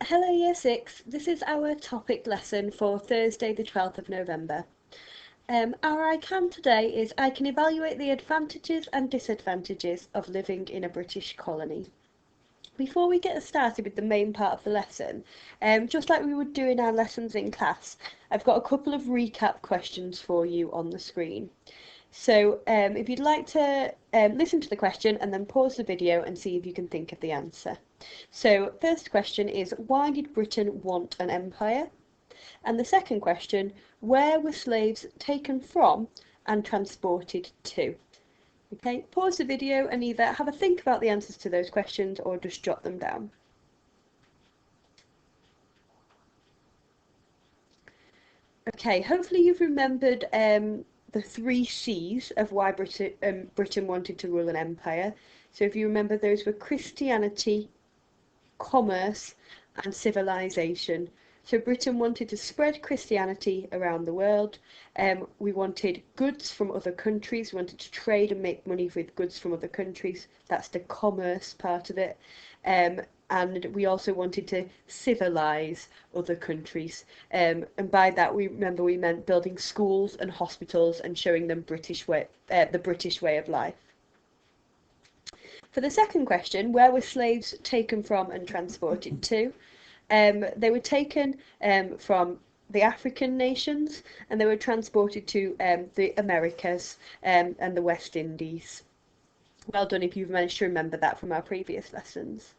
Hello Year 6, this is our topic lesson for Thursday the 12th of November. Our I Can today is I can evaluate the advantages and disadvantages of living in a British colony. Before we get started with the main part of the lesson, just like we would do in our lessons in class, I've got a couple of recap questions for you on the screen. So if you'd like to listen to the question and then pause the video and see if you can think of the answer. So first question is, why did Britain want an empire? And the second question, where were slaves taken from and transported to? Okay, pause the video and either have a think about the answers to those questions or just jot them down. Okay, hopefully you've remembered the three C's of why Britain wanted to rule an empire. So if you remember, those were Christianity, commerce and civilization. So Britain wanted to spread Christianity around the world. We wanted goods from other countries. We wanted to trade and make money with goods from other countries. That's the commerce part of it. And we also wanted to civilize other countries. And by that, we meant building schools and hospitals and showing them the British way of life. For the second question, where were slaves taken from and transported to? They were taken from the African nations and they were transported to the Americas and the West Indies. Well done if you've managed to remember that from our previous lessons.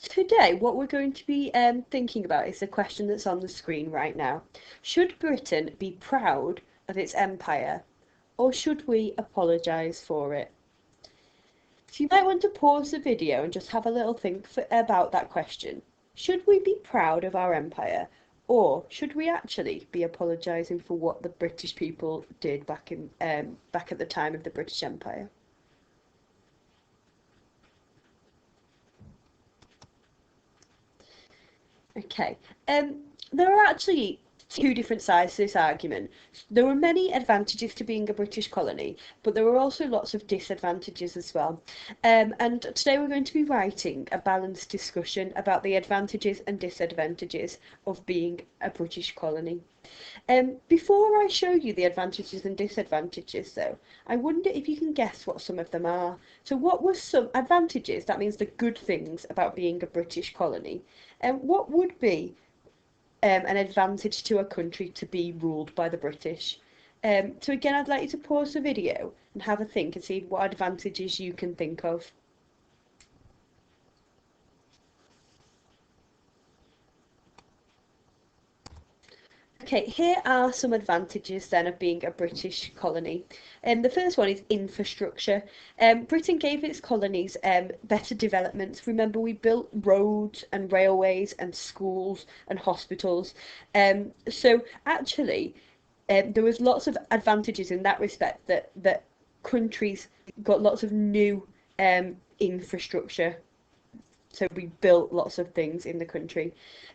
Today, what we're going to be thinking about is the question that's on the screen right now. Should Britain be proud of its empire, or should we apologise for it? So you might want to pause the video and just have a little think about that question. Should we be proud of our empire, or should we actually be apologising for what the British people did back at the time of the British Empire? Okay, there are actually two different sides to this argument. There were many advantages to being a British colony, but there were also lots of disadvantages as well. And today we're going to be writing a balanced discussion about the advantages and disadvantages of being a British colony. Before I show you the advantages and disadvantages though, I wonder if you can guess what some of them are. So what were some advantages, that means the good things about being a British colony, and what would be an advantage to a country to be ruled by the British? So again, I'd like you to pause the video and have a think and see what advantages you can think of. Okay, here are some advantages then of being a British colony. The first one is infrastructure. Britain gave its colonies better developments. Remember, we built roads and railways and schools and hospitals. So actually, there was lots of advantages in that respect that countries got lots of new infrastructure. So we built lots of things in the country.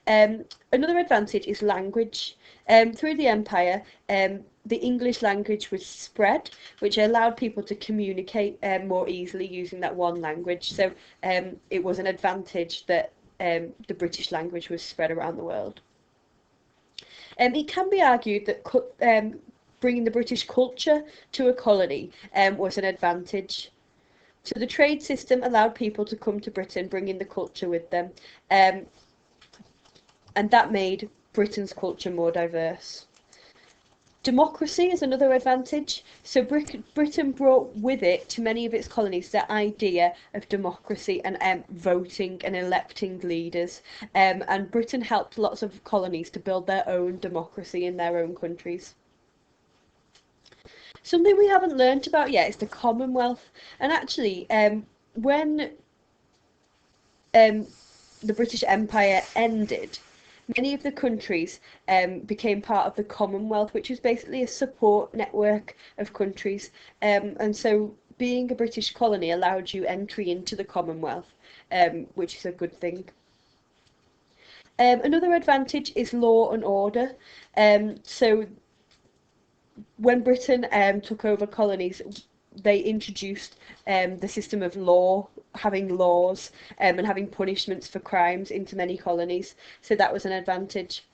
Another advantage is language. Through the empire, the English language was spread, which allowed people to communicate more easily using that one language. So it was an advantage that the British language was spread around the world. It can be argued that bringing the British culture to a colony was an advantage. So the trade system allowed people to come to Britain, bringing the culture with them, and that made Britain's culture more diverse. Democracy is another advantage. So Britain brought with it to many of its colonies the idea of democracy and voting and electing leaders. And Britain helped lots of colonies to build their own democracy in their own countries. Something we haven't learnt about yet is the Commonwealth. And actually, when the British Empire ended, many of the countries became part of the Commonwealth, which is basically a support network of countries. And so being a British colony allowed you entry into the Commonwealth, which is a good thing. Another advantage is law and order. So when Britain took over colonies, they introduced the system of law, having laws and having punishments for crimes into many colonies. So that was an advantage.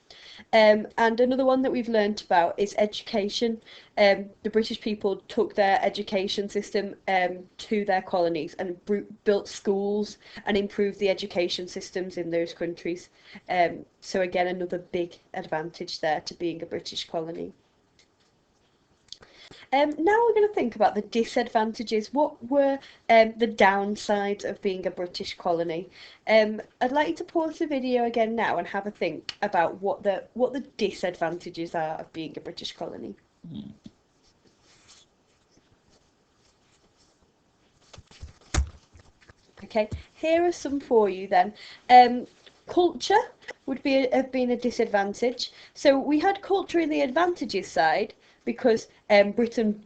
And another one that we've learnt about is education. The British people took their education system to their colonies and built schools and improved the education systems in those countries. So again, another big advantage there to being a British colony. Now we're going to think about the disadvantages. What were the downsides of being a British colony? I'd like you to pause the video again now and have a think about what the disadvantages are of being a British colony. Okay, here are some for you then. Culture would have been a disadvantage. So we had culture in the advantages side because Britain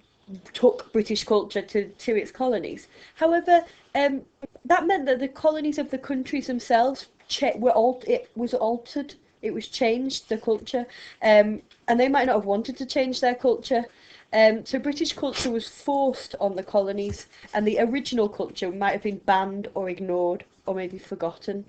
took British culture to its colonies. However, that meant that the colonies of the countries themselves it was altered. It was changed, the culture, and they might not have wanted to change their culture. So British culture was forced on the colonies, and the original culture might have been banned or ignored or maybe forgotten.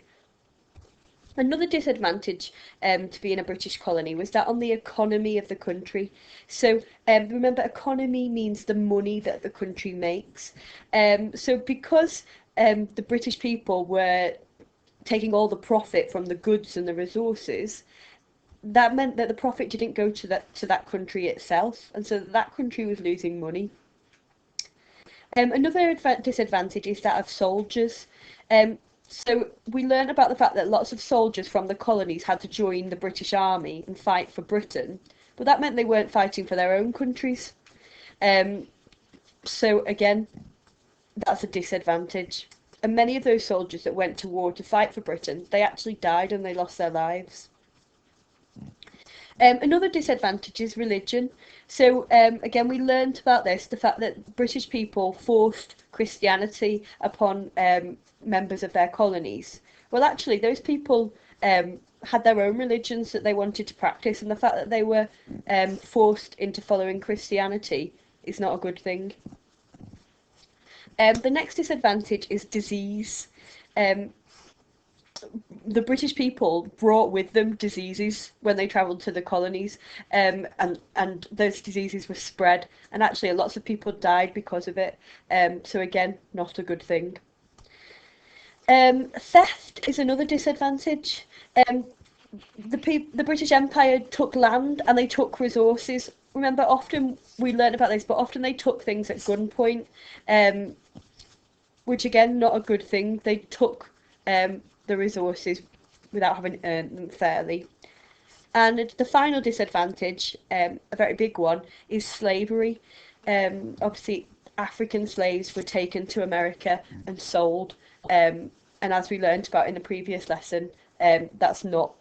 Another disadvantage to being a British colony was that on the economy of the country. So remember, economy means the money that the country makes. So because the British people were taking all the profit from the goods and the resources, that meant that the profit didn't go to that country itself, and so that country was losing money. Another disadvantage is that of soldiers. So we learned about the fact that lots of soldiers from the colonies had to join the British Army and fight for Britain, but that meant they weren't fighting for their own countries. So again, that's a disadvantage. And many of those soldiers that went to war to fight for Britain, they actually died and they lost their lives. Another disadvantage is religion. So again, we learnt about this, the fact that British people forced Christianity upon members of their colonies. Well, actually, those people had their own religions that they wanted to practice, and the fact that they were forced into following Christianity is not a good thing. The next disadvantage is disease. The British people brought with them diseases when they travelled to the colonies, and those diseases were spread, and actually lots of people died because of it. So again, not a good thing. Theft is another disadvantage. The British Empire took land and they took resources. Remember, often we learn about this, but often they took things at gunpoint, which again, not a good thing. They took the resources without having earned them fairly. And the final disadvantage, a very big one, is slavery. Obviously, African slaves were taken to America and sold. And as we learned about in the previous lesson, that's not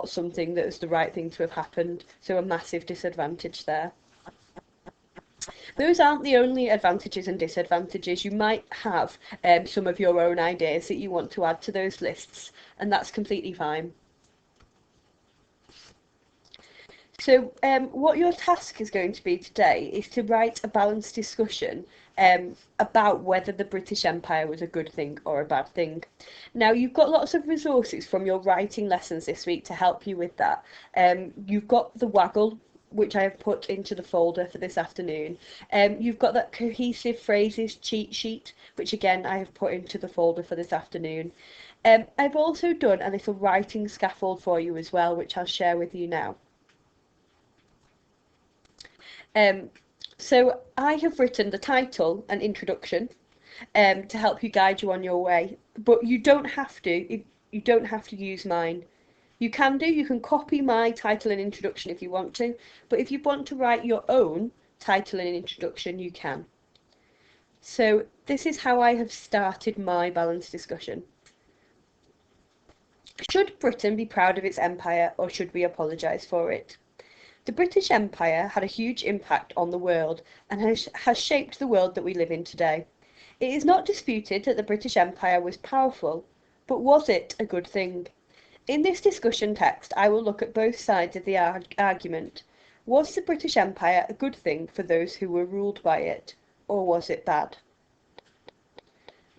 something that was the right thing to have happened. So a massive disadvantage there. Those aren't the only advantages and disadvantages. You might have some of your own ideas that you want to add to those lists, and that's completely fine. So what your task is going to be today is to write a balanced discussion about whether the British Empire was a good thing or a bad thing. Now, you've got lots of resources from your writing lessons this week to help you with that. You've got the Waggle, which I have put into the folder for this afternoon. You've got that cohesive phrases cheat sheet, which again I have put into the folder for this afternoon. I've also done a little writing scaffold for you as well, which I'll share with you now. So I have written the title and introduction to help you guide you on your way, but you don't have to. You don't have to use mine. You can copy my title and introduction if you want to, but if you want to write your own title and introduction, you can. So this is how I have started my balanced discussion. Should Britain be proud of its empire, or should we apologise for it? The British Empire had a huge impact on the world and has shaped the world that we live in today. It is not disputed that the British Empire was powerful, but was it a good thing? In this discussion text, I will look at both sides of the argument. Was the British Empire a good thing for those who were ruled by it, or was it bad?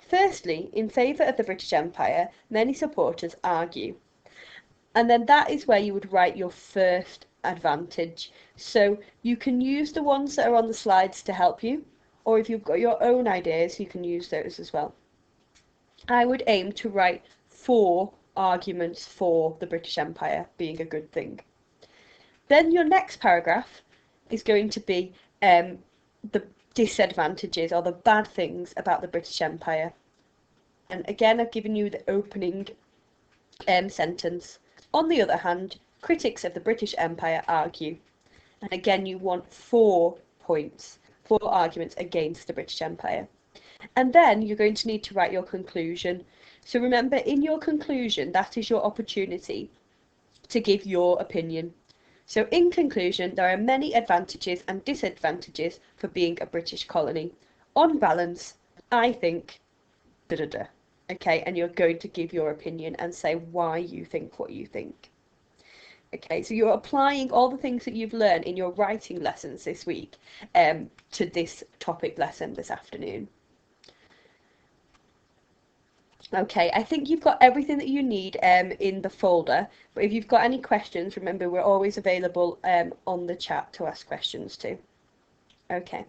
Firstly, in favour of the British Empire, many supporters argue. And then that is where you would write your first advantage. So you can use the ones that are on the slides to help you, or if you've got your own ideas, you can use those as well. I would aim to write 4 arguments for the British Empire being a good thing. Then your next paragraph is going to be the disadvantages or the bad things about the British Empire. And again, I've given you the opening sentence. On the other hand, critics of the British Empire argue. And again, you want 4 points, 4 arguments against the British Empire. And then you're going to need to write your conclusion. So remember, in your conclusion, that is your opportunity to give your opinion. So in conclusion, there are many advantages and disadvantages for being a British colony. On balance, I think da da da. Okay, and you're going to give your opinion and say why you think what you think. Okay, so you're applying all the things that you've learned in your writing lessons this week to this topic lesson this afternoon. Okay, I think you've got everything that you need in the folder, but if you've got any questions, remember we're always available on the chat to ask questions too. Okay.